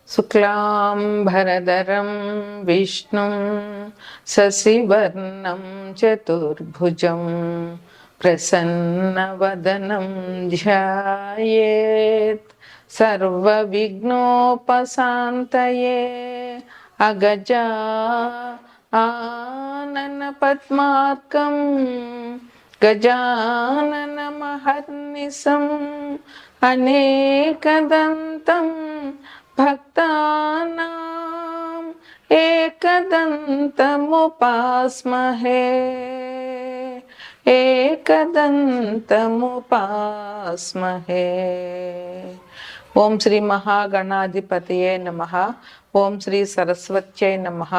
శుక్లాంబరధరం విష్ణుం శశివర్ణం చతుర్భుజం ప్రసన్నవదనం ధ్యాయేత్ సర్వవిఘ్నోపశాంతయే అగజా ఆనన పద్మార్కం గజానన మహర్నిశం అనేకదంతం భక్తానాం ఏకదంతముపాస్మహే ఏకదంతముపాస్మహే. ఓం శ్రీ మహాగణాధిపతయే నమః. ఓం శ్రీ సరస్వత్యై నమః.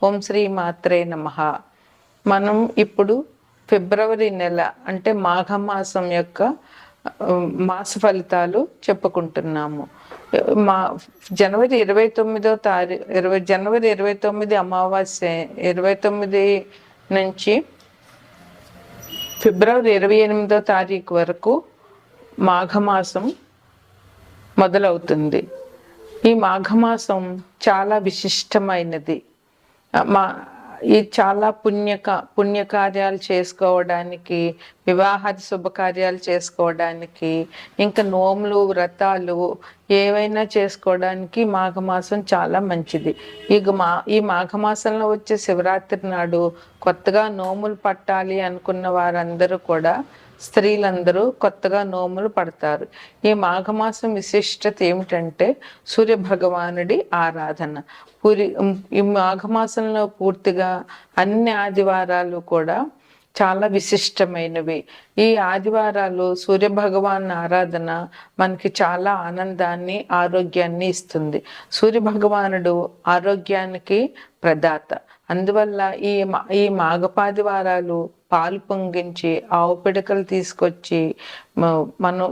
ఓం శ్రీ మాత్రే నమః. మనం ఇప్పుడు ఫిబ్రవరి నెల అంటే మాఘమాసం యొక్క మాస ఫలితాలు చెప్పుకుంటున్నాము. జనవరి 29 అమావాస్య 29 నుంచి ఫిబ్రవరి 28 వరకు మాఘమాసం మొదలవుతుంది. ఈ మాఘమాసం చాలా విశిష్టమైనది. ఈ చాలా పుణ్యకార్యాలు చేసుకోవడానికి, వివాహాది శుభకార్యాలు చేసుకోవడానికి, ఇంకా నోములు వ్రతాలు ఏవైనా చేసుకోవడానికి మాఘమాసం చాలా మంచిది. ఈ మాఘమాసంలో వచ్చే శివరాత్రి నాడు కొత్తగా నోములు పట్టాలి అనుకున్న వారందరూ కూడా, స్త్రీలందరూ కొత్తగా నోములు పడతారు. ఈ మాఘమాసం విశిష్టత ఏమిటంటే సూర్య భగవానుడి ఆరాధన. ఈ మాఘమాసంలో పూర్తిగా అన్ని ఆదివారాలు కూడా చాలా విశిష్టమైనవి. ఈ ఆదివారాలు సూర్య భగవాన్ ఆరాధన మనకి చాలా ఆనందాన్ని, ఆరోగ్యాన్ని ఇస్తుంది. సూర్య భగవానుడు ఆరోగ్యానికి ప్రదాత. అందువల్ల ఈ మాఘపాదివారాలు పాలు పొంగించి ఆవు పిడకలు తీసుకొచ్చి మనం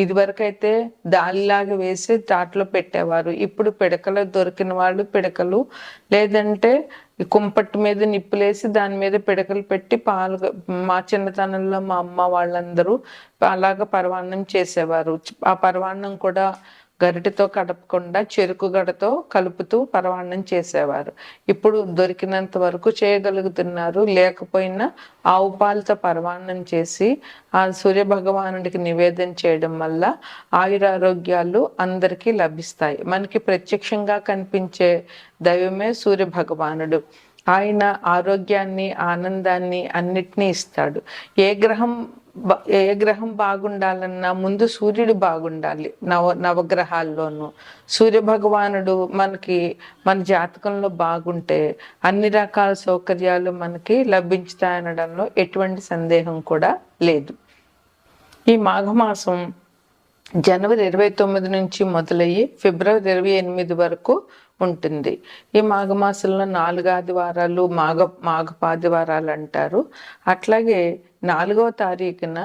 ఇదివరకైతే దాలిలాగా వేసి తాటలో పెట్టేవారు. ఇప్పుడు పిడకలు దొరికిన వాళ్ళు పిడకలు, లేదంటే కుంపట్టు మీద నిప్పులేసి దాని మీద పిడకలు పెట్టి పాలు, మా చిన్నతనంలో మా అమ్మ వాళ్ళందరూ అలాగా పరవాన్నం చేసేవారు. ఆ పరవాన్నం కూడా గరిటెతో కడపకుండా చెరుకు గడతో కలుపుతూ పరవాన్నం చేసేవారు. ఇప్పుడు దొరికినంత వరకు చేయగలుగుతున్నారు. లేకపోయినా ఆవు పాలతో పరవాన్నం చేసి ఆ సూర్య భగవానుడికి నివేదన చేయడం వల్ల ఆయురారోగ్యాలు అందరికీ లభిస్తాయి. మనకి ప్రత్యక్షంగా కనిపించే దైవమే సూర్య భగవానుడు. ఆయన ఆరోగ్యాన్ని, ఆనందాన్ని అన్నిటినీ ఇస్తాడు. ఏ గ్రహం బాగుండాలన్నా ముందు సూర్యుడు బాగుండాలి. నవగ్రహాల్లోనూ సూర్య భగవానుడు మన జాతకంలో బాగుంటే అన్ని రకాల సౌకర్యాలు మనకి లభించుతాయనడంలో ఎటువంటి సందేహం కూడా లేదు. ఈ మాఘమాసం జనవరి 29 నుంచి మొదలయ్యి ఫిబ్రవరి 28 వరకు ఉంటుంది. ఈ మాఘమాసంలో 4 ఆదివారాలు మాఘపాదివారాలు అంటారు. అట్లాగే 4వ తారీఖున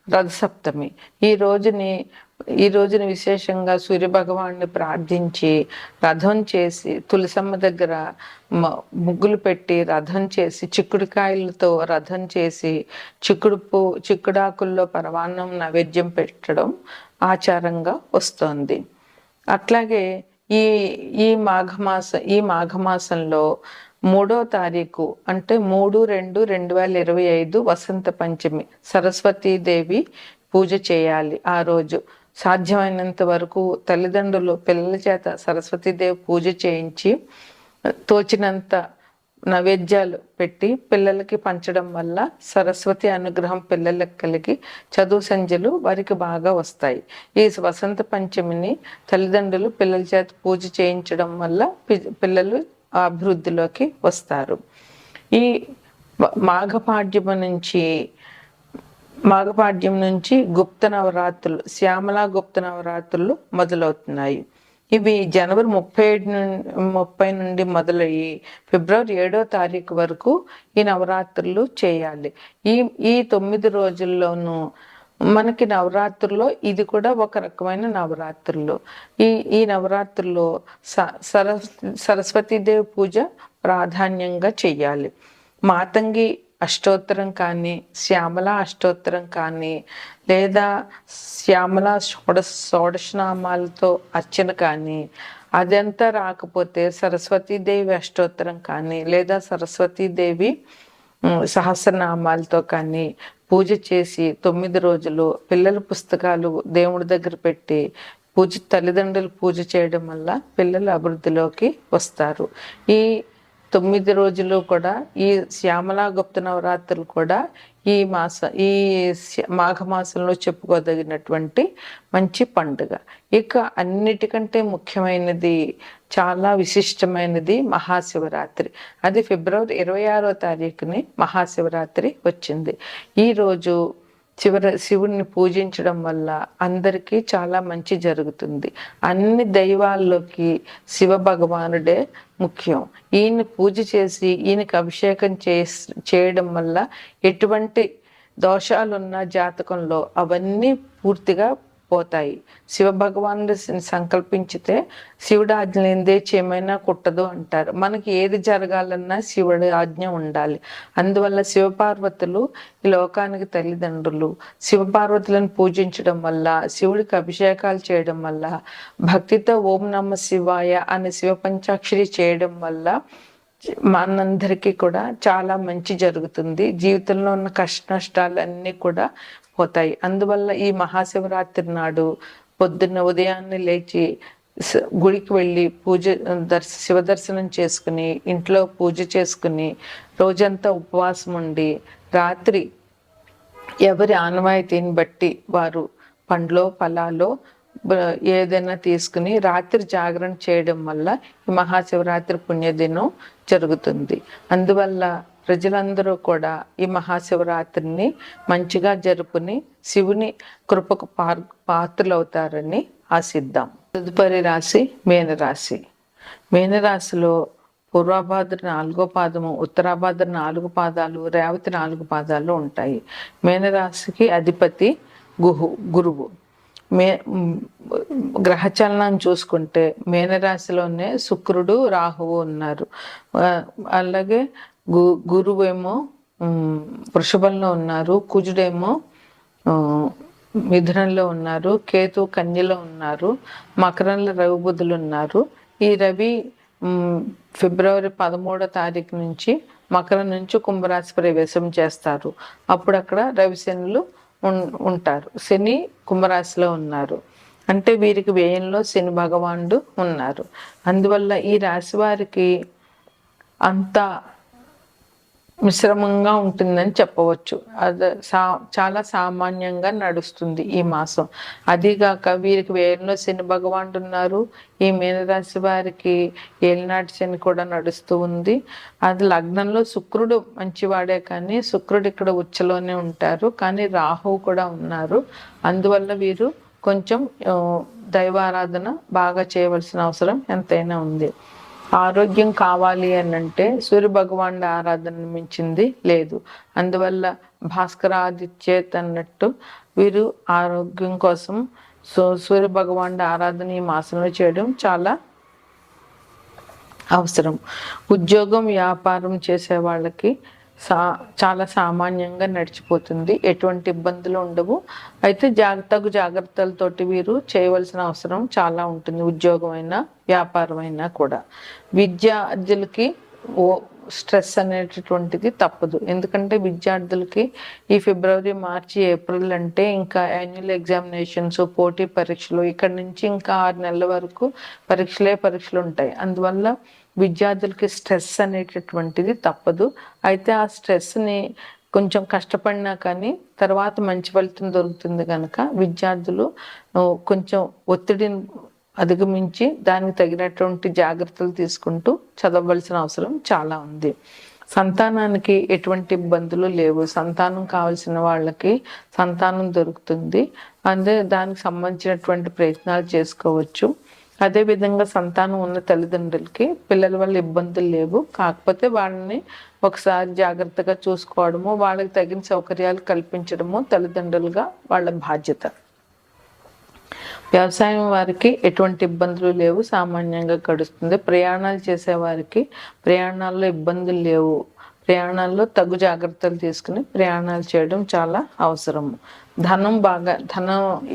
రథసప్తమి. ఈ రోజుని విశేషంగా సూర్య భగవాన్ని ప్రార్థించి రథం చేసి, తులసమ్మ దగ్గర ముగ్గులు పెట్టి రథం చేసి, చిక్కుడుకాయలతో రథం చేసి, చిక్కుడాకుల్లో పరవాన్నం నైవేద్యం పెట్టడం ఆచారంగా వస్తోంది. అట్లాగే ఈ మాఘమాసంలో 3వ తారీఖు అంటే 3/2/2025 వసంత పంచమి, సరస్వతీదేవి పూజ చేయాలి. ఆ రోజు సాధ్యమైనంత వరకు తల్లిదండ్రులు పిల్లల చేత సరస్వతీదేవి పూజ చేయించి తోచినంత నైవేద్యాలు పెట్టి పిల్లలకి పంచడం వల్ల సరస్వతి అనుగ్రహం పిల్లలకు కలిగి చదువు సంధ్యలు వారికి బాగా వస్తాయి. ఈ వసంత పంచమిని తల్లిదండ్రులు పిల్లల చేత పూజ చేయించడం వల్ల పిల్లలు అభివృద్ధిలోకి వస్తారు. ఈ మాఘపాడ్యం నుంచి గుప్త నవరాత్రులు, శ్యామలా గుప్త నవరాత్రులు మొదలవుతున్నాయి. ఇవి జనవరి 30 నుండి మొదలయ్యి ఫిబ్రవరి 7వ తారీఖు వరకు ఈ నవరాత్రులు చేయాలి. ఈ 9 రోజుల్లోనూ మనకి నవరాత్రుల్లో ఇది కూడా ఒక రకమైన నవరాత్రులు. ఈ నవరాత్రుల్లో సరస్వతీదేవి పూజ ప్రాధాన్యంగా చెయ్యాలి. మాతంగి అష్టోత్తరం కానీ, శ్యామల అష్టోత్తరం కానీ, లేదా శ్యామల షోడశనామాలతో అర్చన కానీ, అదంతా రాకపోతే సరస్వతీదేవి అష్టోత్తరం కానీ లేదా సరస్వతీదేవి సహస్రనామాలతో కానీ పూజ చేసి 9 రోజులు పిల్లల పుస్తకాలు దేవుడి దగ్గర పెట్టి తల్లిదండ్రులు పూజ చేయడం వల్ల పిల్లలు అభివృద్ధిలోకి వస్తారు. ఈ 9 రోజులు కూడా ఈ శ్యామలా గుప్త నవరాత్రులు కూడా ఈ మాఘమాసంలో చెప్పుకోదగినటువంటి మంచి పండుగ. ఇక అన్నిటికంటే ముఖ్యమైనది, చాలా విశిష్టమైనది మహాశివరాత్రి. అది ఫిబ్రవరి 26వ తారీఖుని మహాశివరాత్రి వచ్చింది. ఈరోజు శివుడిని పూజించడం వల్ల అందరికీ చాలా మంచి జరుగుతుంది. అన్ని దైవాల్లోకి శివ భగవానుడే ముఖ్యం. ఈయన్ని పూజ చేసి ఈయనకి అభిషేకం చేయడం వల్ల ఎటువంటి దోషాలున్న జాతకంలో అవన్నీ పూర్తిగా పోతాయి. శివ భగవానుడు సంకల్పించితే శివుడి ఆజ్ఞ లేనిదే ఏమైనా కుట్టదు అంటారు. మనకి ఏది జరగాలన్నా శివుడి ఆజ్ఞ ఉండాలి. అందువల్ల శివపార్వతులు ఈ లోకానికి తల్లిదండ్రులు. శివపార్వతులను పూజించడం వల్ల, శివుడికి అభిషేకాలు చేయడం వల్ల, భక్తితో ఓం నమ శివాయ అనే శివ పంచాక్షరి చేయడం వల్ల మనందరికీ కూడా చాలా మంచి జరుగుతుంది. జీవితంలో ఉన్న కష్ట నష్టాలన్నీ కూడా పోతాయి. అందువల్ల ఈ మహాశివరాత్రి నాడు పొద్దున్న ఉదయాన్నే లేచి గుడికి వెళ్ళి శివ దర్శనం చేసుకుని ఇంట్లో పూజ చేసుకుని రోజంతా ఉపవాసం ఉండి రాత్రి ఎవరి ఆనవాయితీని బట్టి వారు పండ్లో ఫలాలో ఏదైనా తీసుకుని రాత్రి జాగరణ చేయడం వల్ల ఈ మహాశివరాత్రి పుణ్యదినం జరుగుతుంది. అందువల్ల ప్రజలందరూ కూడా ఈ మహాశివరాత్రిని మంచిగా జరుపుని శివుని కృపకు పాత్రలవుతారని ఆశిద్దాం. తదుపరి రాశి మీనరాశి. మీనరాశిలో పూర్వాభాద్ర 4వ పాదము, ఉత్తరాభాద్ర 4 పాదాలు, రేవతి 4 పాదాలు ఉంటాయి. మీనరాశికి అధిపతి గురువు. గ్రహచలనాన్ని చూసుకుంటే మీనరాశిలోనే శుక్రుడు, రాహువు ఉన్నారు. అలాగే గురువేమో వృషభంలో ఉన్నారు, కుజుడేమో మిథునంలో ఉన్నారు, కేతు కన్యలో ఉన్నారు, మకరంలో రవి బుధులు ఉన్నారు. ఈ రవి ఫిబ్రవరి 13వ తారీఖు నుంచి మకరం నుంచి కుంభరాశి ప్రవేశం చేస్తారు. అప్పుడు అక్కడ రవి శనులు ఉంటారు. శని కుంభరాశిలో ఉన్నారు అంటే వీరికి వ్యయంలో శని భగవానుడు ఉన్నారు. అందువల్ల ఈ రాశి వారికి అంత మిశ్రమంగా ఉంటుందని చెప్పవచ్చు. అది చాలా సామాన్యంగా నడుస్తుంది ఈ మాసం. అదిగాక వీరికి వ్యయంలో శని భగవానుడు ఉన్నారు. ఈ మీనరాశి వారికి ఏలినాటి శని కూడా నడుస్తూ ఉంది. అది లగ్నంలో శుక్రుడు మంచివాడే, కానీ శుక్రుడు ఇక్కడ ఉచ్చలోనే ఉంటారు, కానీ రాహువు కూడా ఉన్నారు. అందువల్ల వీరు కొంచెం దైవారాధన బాగా చేయవలసిన అవసరం ఎంతైనా ఉంది. ఆరోగ్యం కావాలి అని అంటే సూర్య భగవానుడి ఆరాధన మించింది లేదు. అందువల్ల భాస్కరాదిత్యేత్ అన్నట్టు వీరు ఆరోగ్యం కోసం సూర్య భగవానుడి ఆరాధన ఈ మాసంలో చేయడం చాలా అవసరం. ఉద్యోగం వ్యాపారం చేసే వాళ్ళకి చాలా సామాన్యంగా నడిచిపోతుంది, ఎటువంటి ఇబ్బందులు ఉండవు. అయితే తగు జాగ్రత్తలతోటి వీరు చేయవలసిన అవసరం చాలా ఉంటుంది. ఉద్యోగం అయినా వ్యాపారం అయినా కూడా. విద్యార్థులకి స్ట్రెస్ అనేటటువంటిది తప్పదు. ఎందుకంటే విద్యార్థులకి ఈ ఫిబ్రవరి, మార్చి, ఏప్రిల్ అంటే ఇంకా యాన్యువల్ ఎగ్జామినేషన్స్, పోటీ పరీక్షలు, ఇక్కడ నుంచి ఇంకా 6 నెలల వరకు పరీక్షలు ఉంటాయి. అందువల్ల విద్యార్థులకి స్ట్రెస్ అనేటటువంటిది తప్పదు. అయితే ఆ స్ట్రెస్ని కొంచెం కష్టపడినా కానీ తర్వాత మంచి ఫలితం దొరుకుతుంది కనుక విద్యార్థులు కొంచెం ఒత్తిడిని అధిగమించి దానికి తగినటువంటి జాగ్రత్తలు తీసుకుంటూ చదవవలసిన అవసరం చాలా ఉంది. సంతానానికి ఎటువంటి ఇబ్బందులు లేవు. సంతానం కావాల్సిన వాళ్ళకి సంతానం దొరుకుతుంది. దానికి సంబంధించినటువంటి ప్రయత్నాలు చేసుకోవచ్చు. అదేవిధంగా సంతానం ఉన్న తల్లిదండ్రులకి పిల్లల వల్ల ఇబ్బందులు లేవు. కాకపోతే వాళ్ళని ఒకసారి జాగ్రత్తగా చూసుకోవడము, వాళ్ళకి తగిన సౌకర్యాలు కల్పించడము తల్లిదండ్రులుగా వాళ్ళ బాధ్యత. వ్యవసాయం వారికి ఎటువంటి ఇబ్బందులు లేవు, సామాన్యంగా గడుస్తుంది. ప్రయాణాలు చేసే వారికి ప్రయాణాల్లో ఇబ్బందులు లేవు. ప్రయాణాల్లో తగు జాగ్రత్తలు తీసుకుని ప్రయాణాలు చేయడం చాలా అవసరము. ధనం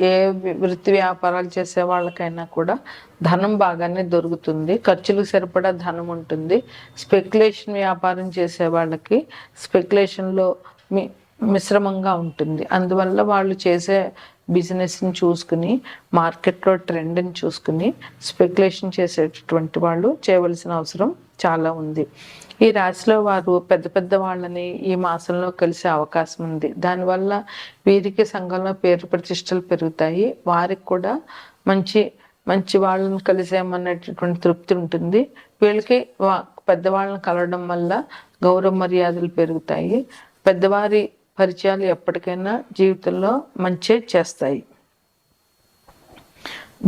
ఏ వృత్తి వ్యాపారాలు చేసే వాళ్ళకైనా కూడా ధనం బాగానే దొరుకుతుంది, ఖర్చులకు సరిపడా ధనం ఉంటుంది. స్పెక్యులేషన్ వ్యాపారం చేసే వాళ్ళకి స్పెక్యులేషన్లో మిశ్రమంగా ఉంటుంది. అందువల్ల వాళ్ళు చేసే బిజినెస్ని చూసుకుని, మార్కెట్లో ట్రెండ్ని చూసుకుని స్పెక్యులేషన్ చేసేటటువంటి వాళ్ళు చేయవలసిన అవసరం చాలా ఉంది. ఈ రాశిలో వారు పెద్ద పెద్ద వాళ్ళని ఈ మాసంలో కలిసే అవకాశం ఉంది. దానివల్ల వీరికి సంఘంలో పేరు ప్రతిష్టలు పెరుగుతాయి. వారికి కూడా మంచి మంచి వాళ్ళని కలిసేమనేటటువంటి తృప్తి ఉంటుంది. వీళ్ళకి పెద్దవాళ్ళని కలవడం వల్ల గౌరవ మర్యాదలు పెరుగుతాయి. పెద్దవారి పరిచయాలు ఎప్పటికైనా జీవితంలో మంచి చేస్తాయి.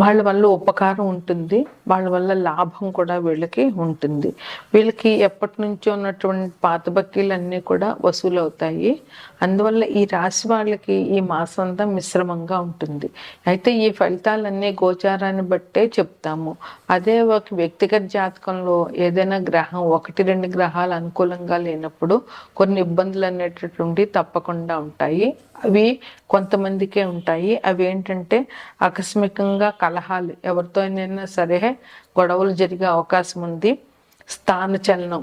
వాళ్ళ వల్ల ఉపకారం ఉంటుంది, వాళ్ళ వల్ల లాభం కూడా వీళ్ళకి ఉంటుంది. వీళ్ళకి ఎప్పటి నుంచో ఉన్నటువంటి పాత బక్కీలన్నీ కూడా వసూలు అవుతాయి. అందువల్ల ఈ రాశి వాళ్ళకి ఈ మాసం అంతా మిశ్రమంగా ఉంటుంది. అయితే ఈ ఫలితాలన్నీ గోచారాన్ని బట్టే చెప్తాము. అదే ఒక వ్యక్తిగత జాతకంలో ఏదైనా గ్రహం 1-2 గ్రహాలు అనుకూలంగా లేనప్పుడు కొన్ని ఇబ్బందులు అనేటటువంటి తప్పకుండా ఉంటాయి. అవి కొంతమందికే ఉంటాయి. అవి ఏంటంటే ఆకస్మికంగా కలహాలు, ఎవరితో అయినా సరే గొడవలు జరిగే అవకాశం ఉంది. స్థాన చలనం,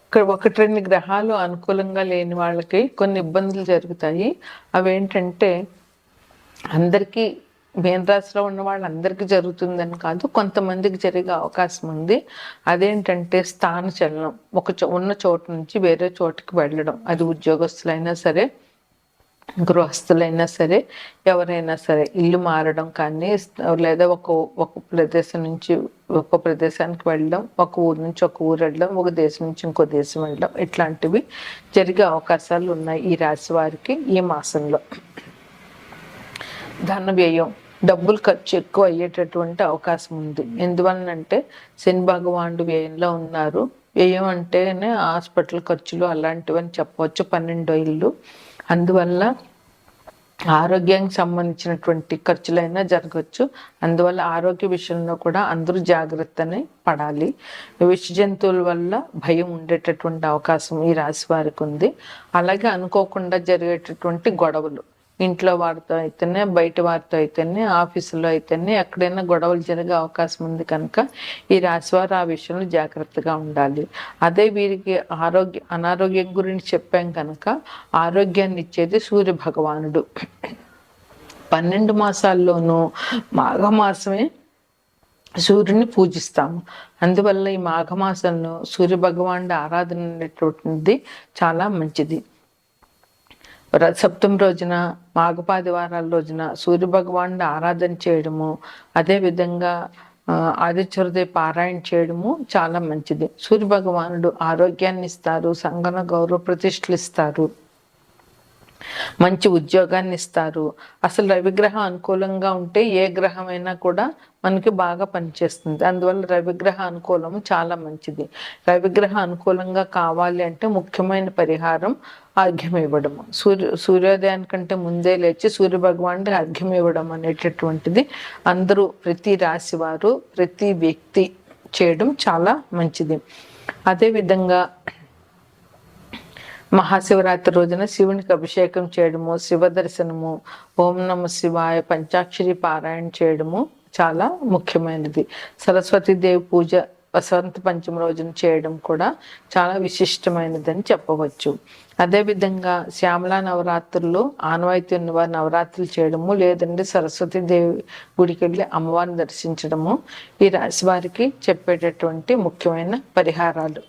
ఇక్కడ 1-2 గ్రహాలు అనుకూలంగా లేని వాళ్ళకి కొన్ని ఇబ్బందులు జరుగుతాయి. అవేంటంటే అందరికీ మీనరాశిలో ఉన్న వాళ్ళందరికీ జరుగుతుందని కాదు, కొంతమందికి జరిగే అవకాశం ఉంది. అదేంటంటే స్థాన చలనం, ఉన్న చోటు నుంచి వేరే చోటుకి వెళ్ళడం. అది ఉద్యోగస్తులైనా సరే, గృహస్థులైనా సరే, ఎవరైనా సరే ఇల్లు మారడం కానీ, లేదా ఒక ప్రదేశం నుంచి ఒక ప్రదేశానికి వెళ్ళడం, ఒక ఊరు నుంచి ఒక ఊరు వెళ్ళడం, ఒక దేశం నుంచి ఇంకో దేశం వెళ్ళడం, ఇట్లాంటివి జరిగే అవకాశాలు ఉన్నాయి ఈ రాశి వారికి ఈ మాసంలో. ధన వ్యయం, డబ్బులు ఖర్చు ఎక్కువ అయ్యేటటువంటి అవకాశం ఉంది. ఎందువలనంటే శని భగవానుడు వ్యయంలో ఉన్నారు. వ్యయం అంటేనే హాస్పిటల్ ఖర్చులు అలాంటివని చెప్పవచ్చు, 12వ ఇల్లు. అందువల్ల ఆరోగ్యానికి సంబంధించినటువంటి ఖర్చులైనా జరగవచ్చు. అందువల్ల ఆరోగ్య విషయంలో కూడా అందరూ జాగ్రత్తనే పడాలి. విష జంతువుల వల్ల భయం ఉండేటటువంటి అవకాశం ఈ రాశి వారికి ఉంది. అలాగే అనుకోకుండా జరిగేటటువంటి గొడవలు, ఇంట్లో వారితో అయితేనే, బయట వారితో అయితేనే, ఆఫీసులో అయితేనే, ఎక్కడైనా గొడవలు జరిగే అవకాశం ఉంది. కనుక ఈ రాశివారు ఆ విషయంలో జాగ్రత్తగా ఉండాలి. అదే వీరికి అనారోగ్యం గురించి చెప్పాం కనుక ఆరోగ్యాన్ని ఇచ్చేది సూర్య భగవానుడు. 12 మాసాల్లోనూ మాఘమాసమే సూర్యుని పూజిస్తాము. అందువల్ల ఈ మాఘమాసంలో సూర్య భగవానుడి ఆరాధన అనేటువంటిది చాలా మంచిది. సప్తమి రోజున, మాఘపాది వారాల రోజున సూర్య భగవానుడి ఆరాధన చేయడము, అదేవిధంగా ఆదిత్య హృదయ పారాయణ చేయడము చాలా మంచిది. సూర్య భగవానుడు ఆరోగ్యాన్ని ఇస్తారు, సంఘన గౌరవ ప్రతిష్టలు ఇస్తారు, మంచి ఉద్యోగాన్ని ఇస్తారు. అసలు రవిగ్రహం అనుకూలంగా ఉంటే ఏ గ్రహమైనా కూడా మనకి బాగా పనిచేస్తుంది. అందువల్ల రవిగ్రహ అనుకూలం చాలా మంచిది. రవిగ్రహ అనుకూలంగా కావాలి అంటే ముఖ్యమైన పరిహారం అర్ఘ్యం ఇవ్వడము. సూర్యోదయానికంటే ముందే లేచి సూర్య భగవానుడికి అర్ఘ్యం ఇవ్వడం అనేటటువంటిది అందరూ, ప్రతి రాశి వారు, ప్రతి వ్యక్తి చేయడం చాలా మంచిది. అదేవిధంగా మహాశివరాత్రి రోజున శివునికి అభిషేకం చేయడము, శివ దర్శనము, ఓం నమ శివాయ పంచాక్షరి పారాయణ చేయడము చాలా ముఖ్యమైనది. సరస్వతీదేవి పూజ వసంత పంచమి రోజున చేయడం కూడా చాలా విశిష్టమైనదని చెప్పవచ్చు. అదేవిధంగా శ్యామలా నవరాత్రుల్లో ఆనవాయితీ ఉన్నవారు నవరాత్రులు చేయడము, లేదంటే సరస్వతీదేవి గుడికి వెళ్ళి అమ్మవారిని దర్శించడము ఈ రాశి వారికి చెప్పేటటువంటి ముఖ్యమైన పరిహారాలు.